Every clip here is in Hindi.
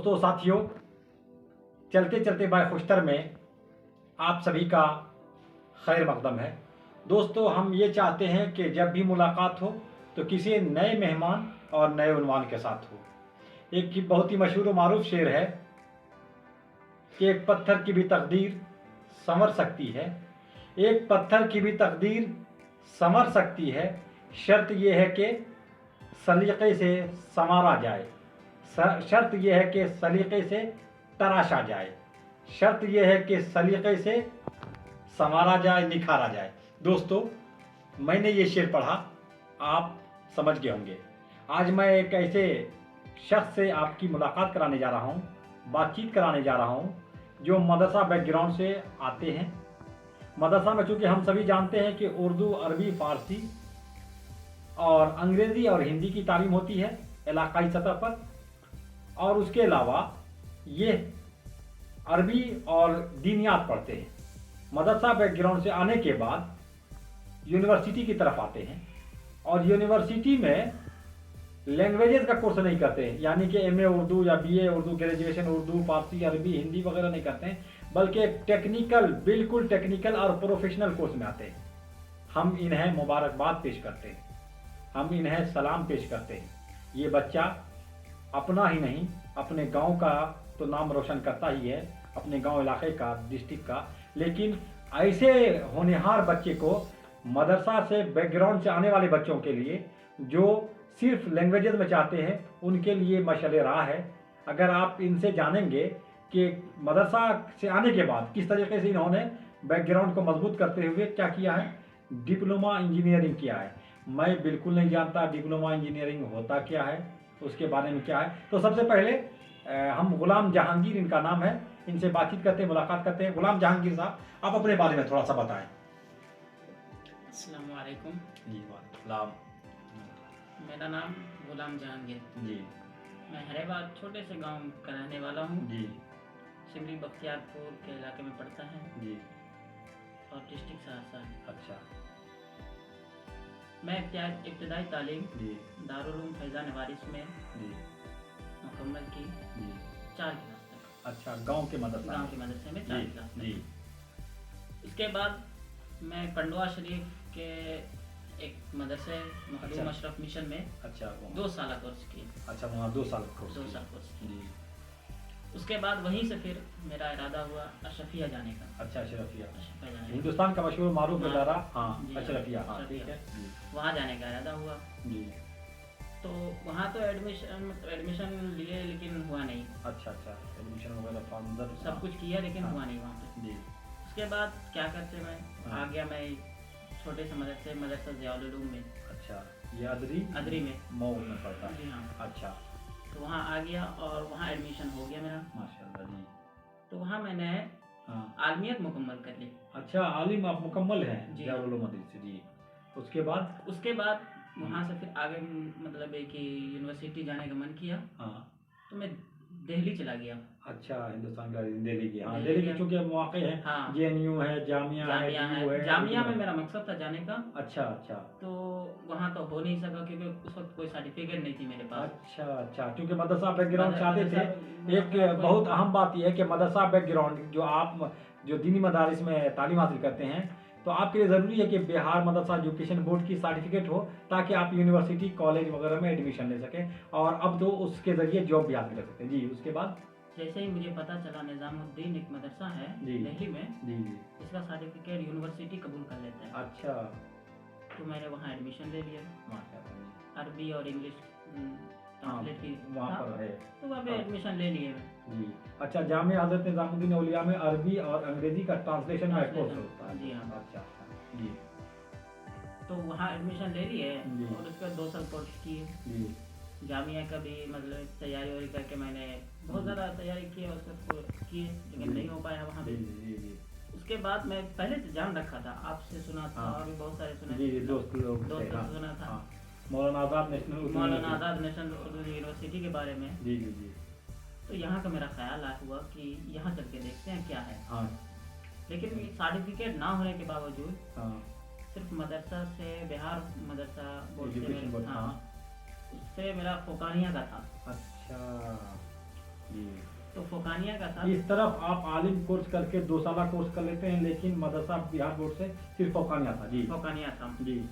दोस्तों साथियों, चलते चलते बाय खुश्तर में आप सभी का खैर मकदम है। दोस्तों, हम ये चाहते हैं कि जब भी मुलाकात हो तो किसी नए मेहमान और नए उन्वान के साथ हो। एक बहुत ही मशहूर और मारूफ शेर है कि एक पत्थर की भी तकदीर संवर सकती है, एक पत्थर की भी तकदीर संवर सकती है, शर्त यह है कि सलीके से संवारा जाए, शर्त यह है कि सलीके से तराशा जाए, शर्त यह है कि सलीके से संवारा जाए, निखारा जाए। दोस्तों, मैंने ये शेर पढ़ा, आप समझ गए होंगे। आज मैं एक ऐसे शख्स से आपकी मुलाकात कराने जा रहा हूँ, बातचीत कराने जा रहा हूँ, जो मदरसा बैकग्राउंड से आते हैं। मदरसा में चूँकि हम सभी जानते हैं कि उर्दू, अरबी, फ़ारसी और अंग्रेज़ी और हिंदी की तालीम होती है इलाकाई सतह पर, और उसके अलावा ये अरबी और दीनियात पढ़ते हैं। मदरसा बैकग्राउंड से आने के बाद यूनिवर्सिटी की तरफ आते हैं, और यूनिवर्सिटी में लैंग्वेजेस का कोर्स नहीं करते हैं, यानी कि एमए उर्दू या बीए उर्दू, ग्रेजुएशन उर्दू, फारसी, अरबी, हिंदी वगैरह नहीं करते हैं, बल्कि एक टेक्निकल, बिल्कुल टेक्निकल और प्रोफेशनल कोर्स में आते हैं। हम इन्हें मुबारकबाद पेश करते हैं, हम इन्हें सलाम पेश करते हैं। ये बच्चा अपना ही नहीं, अपने गांव का तो नाम रोशन करता ही है, अपने गांव इलाके का, डिस्ट्रिक्ट का, लेकिन ऐसे होनहार बच्चे को मदरसा से बैकग्राउंड से आने वाले बच्चों के लिए जो सिर्फ लैंग्वेजेस में चाहते हैं, उनके लिए मशाल राह है। अगर आप इनसे जानेंगे कि मदरसा से आने के बाद किस तरीके से इन्होंने बैकग्राउंड को मजबूत करते हुए क्या किया है, डिप्लोमा इंजीनियरिंग किया है। मैं बिल्कुल नहीं जानता डिप्लोमा इंजीनियरिंग होता क्या है, उसके बारे में क्या है। तो सबसे पहले हम गुलाम जहांगीर, इनका नाम है, इनसे बातचीत करते हैं, मुलाकात करते हैं। गुलाम जहांगीर साहब, आप अपने बारे में थोड़ा सा बताएं। अस्सलाम वालेकुम। जी वालेकुम। मेरा नाम गुलाम जहांगीर जी। मैं हरेबाद छोटे से गांव का रहने वाला हूँ। जी। सिमरी बख्तियारपुर के इलाके में पड़ता है जी। और डिस्ट्रिक्ट सहरसा है। अच्छा। मैं इब्तदाई तालीम जी। दारुल उलूम फैज़ान वारिस में जी। मुकम्मल की, जी। 4 क्लास तक। अच्छा, गांव के मदरसा गांव के मदरसे में 4 क्लास जी। तक। उसके बाद मैं पंडवा शरीफ के एक मदरसे मखदूम अशरफ मिशन में अच्छा 2 साल कोर्स किए। अच्छा, वहाँ 2 साल कोर्स 2 साल कोर्स किए। जी। उसके बाद वहीं से फिर मेरा इरादा हुआ अशरफिया जाने का। अच्छा, अशरफिया अशरफिया जाने का, हिंदुस्तान का मशहूर मारूफ हाँ, इदारा। हाँ, जी, अशरफिया। हाँ, अशरफिया। ठीक है जी। वहाँ जाने का इरादा हुआ। जी। तो वहाँ तो एडमिशन लिए, लेकिन हुआ नहीं। अच्छा अच्छा, एडमिशन वगैरह फॉर्म अंदर सब कुछ किया, लेकिन हाँ, हुआ नहीं वहाँ पे। जी। उसके बाद क्या करते, मैं हाँ। आ गया मैं छोटे से मदरसा ज़ियाउल उलूम में। अच्छा, ये अदरी में मऊ में पड़ता है। जी हाँ। अच्छा। तो वहाँ आ गया और वहाँ एडमिशन हो गया मेरा। माशाल्लाह जी। तो वहाँ मैंने हाँ। आलमियत मुकम्मल कर ली। अच्छा, आलिम आप मुकम्मल हैं जी। ज़ियाउल उलूम मदरसे जी। उसके बाद वहाँ से फिर आगे मतलब एक ही यूनिवर्सिटी जाने का मन किया, हाँ। तो मैं दिल्ली चला गया। अच्छा, हिंदुस्तान का दिल्ली की। हाँ, दिल्ली दिल्ली की गया। चूँकि मौके हैं, हाँ। जेएनयू है, जामिया है, DU है। जामिया में मेरा मकसद था जाने का। अच्छा अच्छा। तो वहाँ तो हो नहीं सका, क्योंकि उस वक्त कोई सर्टिफिकेट नहीं थी मेरे पास। अच्छा अच्छा, क्योंकि मदरसा बैकग्राउंड से आते थे। एक मदरसा बहुत अहम बात यह है कि मदरसा बैकग्राउंड जो दीनी मदारिस में तालीम हासिल करते हैं, तो आपके लिए ज़रूरी है कि बिहार मदरसा एजुकेशन बोर्ड की सर्टिफिकेट हो, ताकि आप यूनिवर्सिटी, कॉलेज वगैरह में एडमिशन ले सकें, और अब तो उसके ज़रिए जॉब भी हासिल कर सकते हैं जी। उसके बाद जैसे ही मुझे पता चला निज़ामुद्दीन एक मदरसा है दिल्ली में, जी जी, इसका सर्टिफिकेट यूनिवर्सिटी कबूल कर लेता है। अच्छा, तो मैंने वहाँ एडमिशन ले लिया। माशाल्लाह। अरबी और इंग्लिश ट्रांसलेट की वहाँ पर है, तो वहाँ पे हाँ। एडमिशन ले लिए मैं। जी। अच्छा, जामिया हज़रत निज़ामुद्दीन औलिया में अरबी और अंग्रेजी का ट्रांसलेशन का कोर्स होता है। जी हाँ। अच्छा अच्छा जी। तो वहाँ एडमिशन ले लिए जी। और उसके बाद 2 साल कोर्स किए। जी। जामिया का भी मतलब तैयारी वारी करके मैंने बहुत ज़्यादा तैयारी की और उसको किए, लेकिन जी। नहीं हो पाया वहाँ पे। जी जी जी। उसके बाद मैं पहले से जान रखा था, आपसे सुना था, हाँ। और भी बहुत सारे सुने जी जी, थे। दोस्त लोग से, हाँ। से सुना था। हाँ। मौलाना आज़ाद नेशनल मौलाना आज़ाद नेशनल उर्दू यूनिवर्सिटी के बारे में। जी जी जी। तो यहाँ का मेरा ख्याल हुआ कि यहाँ चल के देखते हैं क्या है। हाँ। लेकिन सर्टिफिकेट ना होने के बावजूद हाँ। सिर्फ मदरसा से, बिहार मदरसा बोर्ड एजुकेशन बोर्ड, से, हाँ। उससे मेरा फोकानिया का था। अच्छा। जी। तो फोकानिया का था। इस तरफ आप आलिम कोर्स करके 2 साल कोर्स कर लेते हैं, लेकिन मदरसा बिहार बोर्ड से सिर्फ फोकानिया था। जी फोकानिया था जी।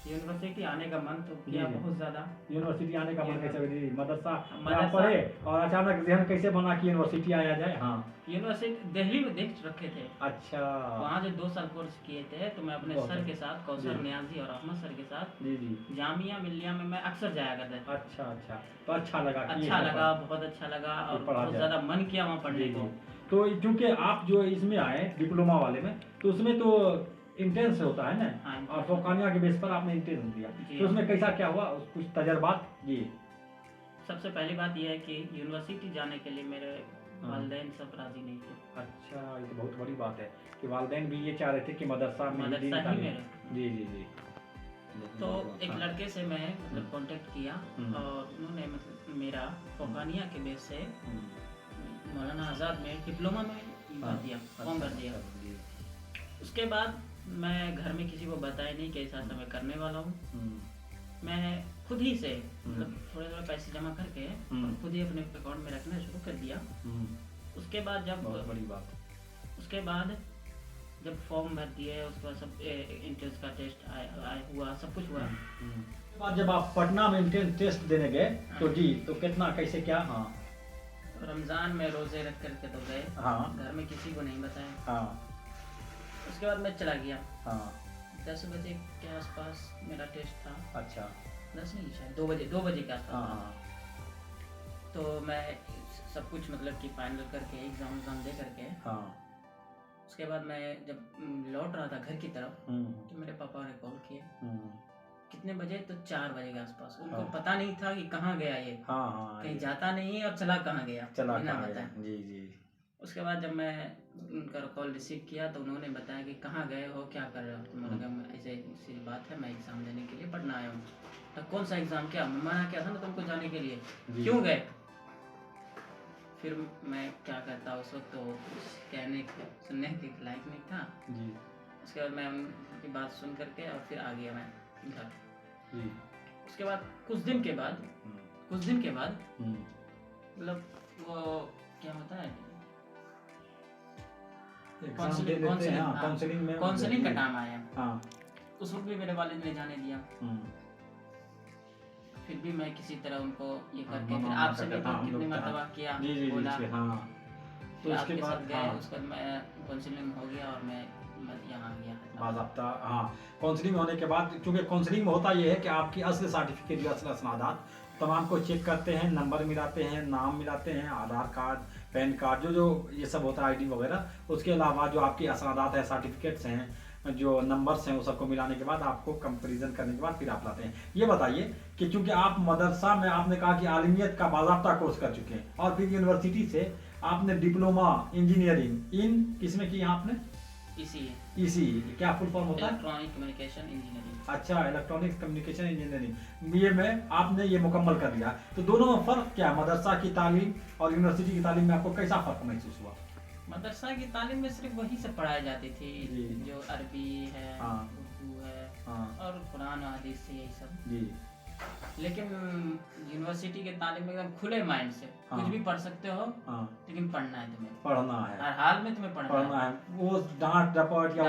यूनिवर्सिटी आने का मन तो जी, किया जी। बहुत ज़्यादा। यूनिवर्सिटी आने का मन कैसे हुआ? जी, मदरसा में आप मदरसा पढ़े और अचानक ज़हन कैसे बना कि यूनिवर्सिटी आया जाए? हाँ। यूनिवर्सिटी दिल्ली में देख रखे थे। अच्छा। वहाँ जो 2 साल कोर्स किए थे तो मैं अपने बहुत सर अच्छा। के साथ कौसर जी। नियाजी और अहमद सर के साथ जी, जी। जामिया मिल्लिया में मैं अक्सर जाया करता था। अच्छा, अच्छा। तो अच्छा लगा कि अच्छा ये लगा, बहुत अच्छा लगा ये और पढ़ा बहुत जाए। ज़्यादा मन किया वहाँ पढ़ने जी, को। जी। तो चूँकि आप जो इसमें आए डिप्लोमा वाले में, तो उसमें तो इंटेंस होता है ना? हाँ, और इंटेंस। फोकानिया के बेस पर आपने इंटेंस दिया। जी, तो उसमें हाँ। कैसा क्या हुआ? कुछ तजुर्बात? जी। सबसे पहली बात यह है कि यूनिवर्सिटी जाने के लिए मेरे हाँ। वालिदैन सब राज़ी नहीं थे। अच्छा, ये तो बहुत बड़ी बात है कि वालिदैन भी ये चाह रहे थे कि मदरसा में मदरसा दीन ही तालीम। मेरे। जी, जी, जी। तो एक हाँ। लड़के से मैं मतलब कांटेक्ट किया और उन्होंने मतलब मेरा फोकानिया के बेस से हम्म। मौलाना आज़ाद में डिप्लोमा में भर दिया, फॉर्म भर दिया। जी। उसके बाद मैं घर में किसी को बताया नहीं कि ऐसा ऐसा मैं करने वाला हूँ। मैं खुद ही से मतलब थोड़े थोड़े पैसे जमा करके और खुद ही अपने अकाउंट में रखना शुरू कर दिया। उसके बाद बहुत बड़ी बात। उसके बाद जब फॉर्म भर दिए उसके बाद सब एंट्रेंस का टेस्ट हुआ, सब कुछ हुआ। उसके बाद जब आप पटना में एंट्रेंस टेस्ट देने गए तो जी, तो कितना कैसे क्या? हाँ। रमज़ान में रोज़े रख करके तो गए। हाँ। घर में किसी को नहीं बताया। हाँ। उसके बाद मैं चला गया। हाँ। 10 बजे के आसपास मेरा टेस्ट था। अच्छा। 10 नहीं, शायद 2 बजे के आसपास था। हाँ। तो मैं सब कुछ मतलब कि फाइनल करके एग्ज़ाम दे करके हाँ। उसके बाद मैं जब लौट रहा था घर की तरफ तो मेरे पापा ने कॉल किया। कितने बजे? तो 4 बजे के आसपास। उनको हाँ। पता नहीं था कि कहाँ गया ये। हाँ, हाँ। कहीं जाता नहीं है और चला कहाँ गया चला बिना कहाँ बताए। गया? जी, जी। उसके बाद जब मैं उनका कॉल रिसीव किया तो उन्होंने बताया कि कहाँ गए हो, क्या कर रहे हो? तो मैंने कहा ऐसे ऐसी बात है, मैं एग्ज़ाम देने के लिए पटना आया हूँ। तो कौन सा एग्ज़ाम? क्या मैं मना किया था ना तुमको जाने के लिए, जी। क्यों गए? फिर मैं क्या करता उस वक्त, तो कुछ सुनने के लायक नहीं था। जी। उसके बाद मैं उनकी बात सुन करके और फिर आ गया मैं घर। जी। उसके बाद कुछ दिन के बाद मतलब वो क्या होता है, काउंसलिंग का टाइम आया। हाँ। उस वक्त भी मेरे वालिद ने जाने दिया। फिर भी मैं किसी तरह उनको ये करके फिर आपसे भी कितनी मर्तबा किया, बोला। तो उसके बाद गए। उसके बाद मैं काउंसलिंग हो गया और मैं यहाँ आ गया। बाज़ाब्ता हाँ, काउंसलिंग होने के बाद, चूँकि काउंसलिंग में होता ये है कि आपकी असल सर्टिफिकेट या असल असनादात तमाम को चेक करते हैं, नंबर मिलाते हैं, नाम मिलाते हैं, आधार कार्ड, पैन कार्ड, जो ये सब होता है, आईडी वगैरह। उसके अलावा जो आपकी असनादात है, सर्टिफिकेट्स हैं, जो नंबर्स हैं, वो सबको मिलाने के बाद आपको कंपैरिजन करने के बाद फिर आप लाते हैं। ये बताइए कि चूँकि आप मदरसा में आपने कहा कि आलिमियत का बाज़ाब्ता कोर्स कर चुके हैं और फिर यूनिवर्सिटी से आपने डिप्लोमा इंजीनियरिंग इन किसमें की आपने? इसी क्या फुल फॉर्म होता है? Electronic communication engineering. अच्छा, इलेक्ट्रॉनिक्स कम्युनिकेशन इंजीनियरिंग ये में आपने ये मुकम्मल कर लिया। तो दोनों में फ़र्क क्या? मदरसा की तालीम और यूनिवर्सिटी की तालीम में आपको कैसा फ़र्क महसूस हुआ? मदरसा की तालीम में सिर्फ वही सब पढ़ाई जाती थी जो अरबी है, उर्दू है और कुरान और हदीस से, यही सब जी। लेकिन यूनिवर्सिटी के तालीम में एकदम खुले माइंड से कुछ भी पढ़ सकते हो, लेकिन पढ़ना है तुम्हें, पढ़ना है, हर हाल में तुम्हें पढ़ना है। वो डांट डपट या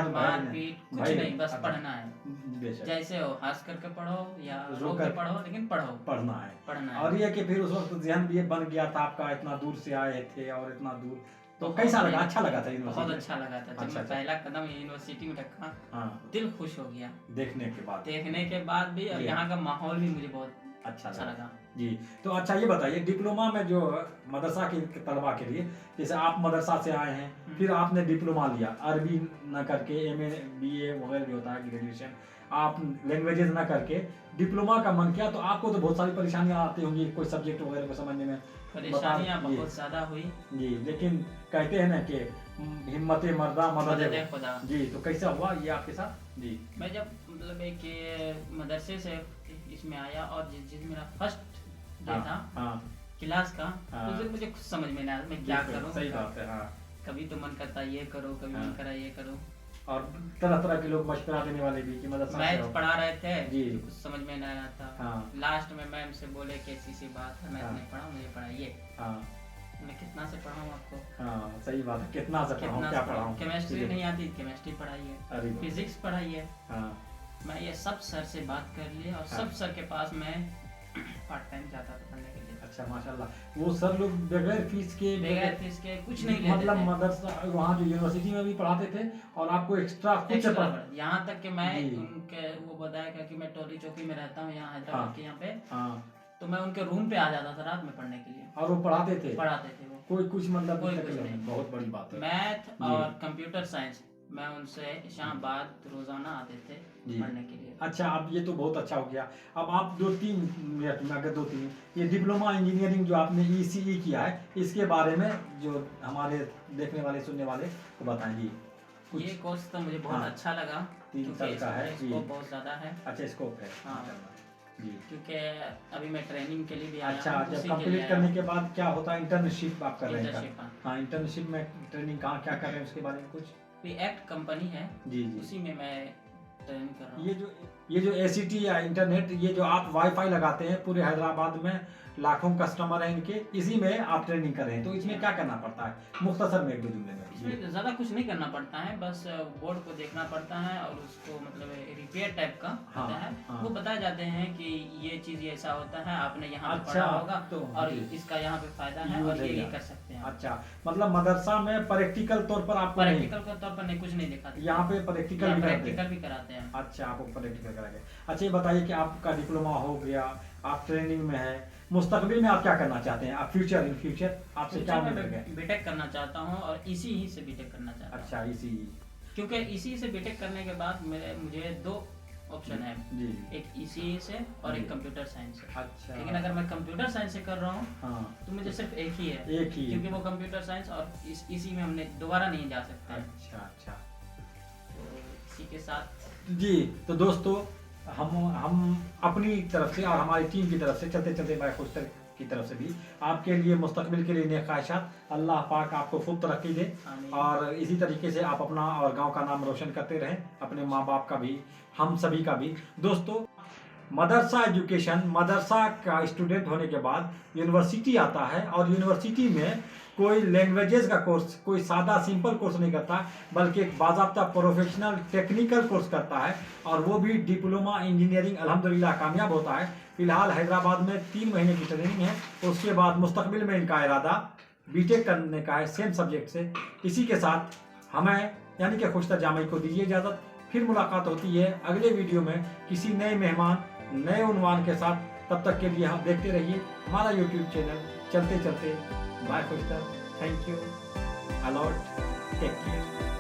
मारपीट कुछ नहीं, बस पढ़ना है। जैसे हो, हंस करके पढ़ो या रो के पढ़ो, लेकिन पढ़ना है। और ये कि फिर उस वक्त ज़हन भी बन गया था आपका, इतना दूर से आए थे और इतना दूर, तो कैसा लगा? अच्छा लगा था यूनिवर्सिटी? बहुत अच्छा लगा था। जब मैं पहला कदम यूनिवर्सिटी में रखा, दिल खुश हो गया देखने के बाद भी, और यहाँ का माहौल भी मुझे बहुत अच्छा लगा। जी। तो अच्छा ये बताइए, डिप्लोमा में जो मदरसा के तलबा के लिए, जैसे आप मदरसा से आए हैं, फिर आपने डिप्लोमा लिया, अरबी न करके MA BA वगैरह भी होता है, ग्रेजुएशन, आप लैंग्वेजेस ना करके डिप्लोमा का मन किया, तो आपको तो बहुत सारी परेशानियां आती होंगी कोई सब्जेक्ट वगैरह को समझने में? परेशानियां बहुत ज़्यादा हुई जी, लेकिन कहते हैं ना कि हिम्मत मर्दा मदद खुदा। जी, तो कैसा हुआ ये आपके साथ? जी। मैं जब मतलब एक मदरसे से इसमें आया और जिस मेरा फर्स्ट डे था क्लास का, तो मुझे कुछ समझ में नहीं आया मैं क्या करूं। सही बात है। कभी तो मन करता ये करो, कभी मन करा ये करो। और तरह तरह के लोग मशवरा देने वाले भी कि मदरसा में मैथ रहो। पढ़ा रहे थे जी। तो कुछ समझ में नहीं आ रहा था। हाँ। लास्ट में मैम से बोले कि ऐसी सी बात है, मैथ हाँ। नहीं पढ़ा, मुझे पढ़ाइए। हाँ मैं कितना से पढ़ाऊँ आपको? हाँ सही बात है, कितना से पढ़ाऊँ, कितना क्या से पढ़ाऊँ। केमिस्ट्री नहीं आती, केमिस्ट्री पढ़ाइए, अरे बाप। फिजिक्स पढ़ाइए। हाँ मैं ये सब सर से बात कर लिया और हाँ। सब सर के पास मैं पार्ट टाइम जाता था पढ़ने के लिए। अच्छा माशाल्लाह, वो सर लोग बगैर फीस के, बगैर फीस के कुछ नहीं लेते मतलब थे। मदरसा वहाँ जो यूनिवर्सिटी में भी पढ़ाते थे और आपको एक्स्ट्रा खुद से एक्स्ट्रा पढ़। पढ़- यहाँ तक कि मैं जी। उनके वो बताया कि मैं टोली चौकी में रहता हूँ यहाँ हाँ। हैदराबाद के यहाँ पे, हाँ तो मैं उनके रूम पे आ जाता था रात में पढ़ने के लिए। और वो पढ़ाते थे, पढ़ाते थे वो कोई कुछ मतलब कोई दिक्कत कुछ नहीं, नहीं। बहुत बड़ी बात है। मैथ जी। और कंप्यूटर साइंस मैं उनसे शाम बाद रोजाना आते थे जी। पढ़ने के लिए। अच्छा, अब ये तो बहुत अच्छा हो गया। अब आप 2-3 मिनट में, अगर 2-3 ये डिप्लोमा इंजीनियरिंग जो आपने ECE किया है, इसके बारे में जो हमारे देखने वाले सुनने वाले को बताएंगे कुछ। ये कोर्स तो मुझे बहुत हाँ। अच्छा लगा 3 साल का है। जी। स्कोप बहुत ज़्यादा है। अच्छा स्कोप है। हाँ। माशाल्लाह। जी। क्योंकि अभी मैं ट्रेनिंग के लिए भी आया अच्छा, हूँ, जब उसी के लिए कंप्लीट आया करने हूँ। के बाद क्या होता है, इंटर्नशिप आप कर रहे हैं? इंटर्नशिप, हाँ। हाँ, इंटर्नशिप में ट्रेनिंग कहाँ क्या कर रहे हैं उसके बारे में कुछ? एक्ट कंपनी है, जी जी। उसी में मैं ट्रेनिंग कर रहा हूँ। ये जो ACT या इंटरनेट, ये जो आप वाईफाई लगाते हैं पूरे हैदराबाद में, लाखों कस्टमर हैं इनके, इसी में आप ट्रेनिंग कर रहे हैं, तो इसमें क्या करना पड़ता है मुख्तसर में 1-2 जुमले में? इसमें ज़्यादा कुछ नहीं करना पड़ता है, बस बोर्ड को देखना पड़ता है और उसको मतलब रिपेयर टाइप का हाँ, होता है। हाँ। वो बताए जाते हैं कि ये चीज़ ऐसा होता है, आपने यहाँ पे अच्छा, पढ़ा होगा तो और जी। इसका यहाँ पे फायदा है यूज और है ये यहाँ। कर सकते हैं। अच्छा, मतलब मदरसा में प्रैक्टिकल तौर पर आपको नहीं, प्रैक्टिकल के तौर पर नहीं, कुछ नहीं दिखाते। यहाँ पे प्रैक्टिकल भी करते हैं? प्रैक्टिकल भी कराते हैं। अच्छा, आपको प्रैक्टिकल कराएंगे। अच्छा, ये बताइए कि आपका डिप्लोमा हो गया, आप ट्रेनिंग में है, मुस्तकबिल में आप क्या करना चाहते हैं? आप फ्यूचर आपसे क्या उम्मीद है? मैं बीटेक करना चाहता हूँ और इसी ही से बीटेक करना चाहता हूँ। अच्छा, इसी। क्योंकि इसी से बीटेक करने के बाद मुझे 2 ऑप्शन है, जी। एक ECE से और जी। एक कंप्यूटर साइंस से। अच्छा। लेकिन अगर मैं कंप्यूटर साइंस से कर रहा हूँ हाँ, तो मुझे सिर्फ एक ही है, एक ही है। क्योंकि वो कंप्यूटर साइंस और इसी में हमने दोबारा नहीं जा सकते हैं। अच्छा अच्छा। तो इसी के साथ जी, तो दोस्तों हम अपनी तरफ से और हमारी टीम की तरफ से चलते चलते भाई खुशतर की तरफ से भी आपके लिए मुस्तकबिल के लिए नेक ख्वाहिशात, अल्लाह पाक आपको खूब तरक्की दे आमीन। और इसी तरीके से आप अपना और गांव का नाम रोशन करते रहें, अपने माँ बाप का भी, हम सभी का भी। दोस्तों, मदरसा एजुकेशन, मदरसा का स्टूडेंट होने के बाद यूनिवर्सिटी आता है और यूनिवर्सिटी में कोई लैंग्वेजेस का कोर्स, कोई सादा सिंपल कोर्स नहीं करता, बल्कि एक बाज़ाब्ता प्रोफेशनल टेक्निकल कोर्स करता है और वो भी डिप्लोमा इंजीनियरिंग अल्हम्दुलिल्लाह कामयाब होता है। फिलहाल हैदराबाद में 3 महीने की ट्रेनिंग है, उसके बाद मुस्तकबिल में इनका इरादा बीटेक करने का है सेम सब्जेक्ट से। इसी के साथ हमें यानी कि खुशतर जामई को दीजिए इजाज़त, फिर मुलाकात होती है अगले वीडियो में किसी नए मेहमान, नए उन्वान के साथ। तब तक के लिए आप देखते रहिए हमारा YouTube चैनल चलते चलते। Bye Khushtar, thank you a lot, take care.